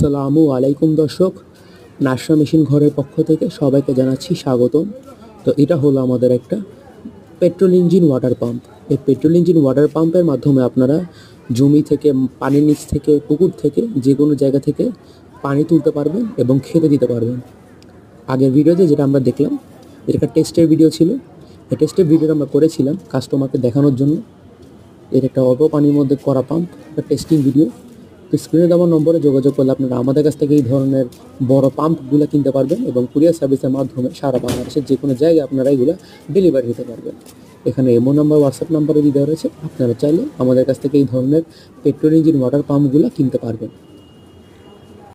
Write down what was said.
আসসালামু আলাইকুম দর্শক, নাশরা মেশিন ঘরের পক্ষ থেকে সবাইকে জানাচ্ছি স্বাগতম। তো এটা হলো আমাদের একটা পেট্রোল ইঞ্জিন ওয়াটার পাম্প। এই পেট্রোল ইঞ্জিন ওয়াটার পাম্পের মাধ্যমে আপনারা জমি থেকে, পানির নিচ থেকে, পুকুর থেকে, যে কোনো জায়গা থেকে পানি তুলতে পারবেন এবং খেতে দিতে পারবেন। আগের ভিডিওতে যেটা আমরা দেখলাম, এটা একটা টেস্টের ভিডিও ছিল। এই টেস্টের ভিডিওটা আমরা করেছিলাম কাস্টমারকে দেখানোর জন্য। এর একটা অল্প পানির মধ্যে করা পাম্প, একটা টেস্টিং ভিডিও। তো স্ক্রিনে দেওয়া নম্বরে যোগাযোগ করলে আপনারা আমাদের কাছ থেকে এই ধরনের বড় পাম্পগুলো কিনতে পারবেন এবং কুরিয়ার সার্ভিসের মাধ্যমে সারা বাংলাদেশের যে কোনো জায়গায় আপনারা এগুলো ডেলিভারি দিতে পারবেন। এখানে ইমো নাম্বার, হোয়াটসঅ্যাপ নাম্বারে দেওয়া রয়েছে, আপনারা চাইলে আমাদের কাছ থেকে এই ধরনের পেট্রোল ইঞ্জিন ওয়াটার পাম্পগুলো কিনতে পারবেন।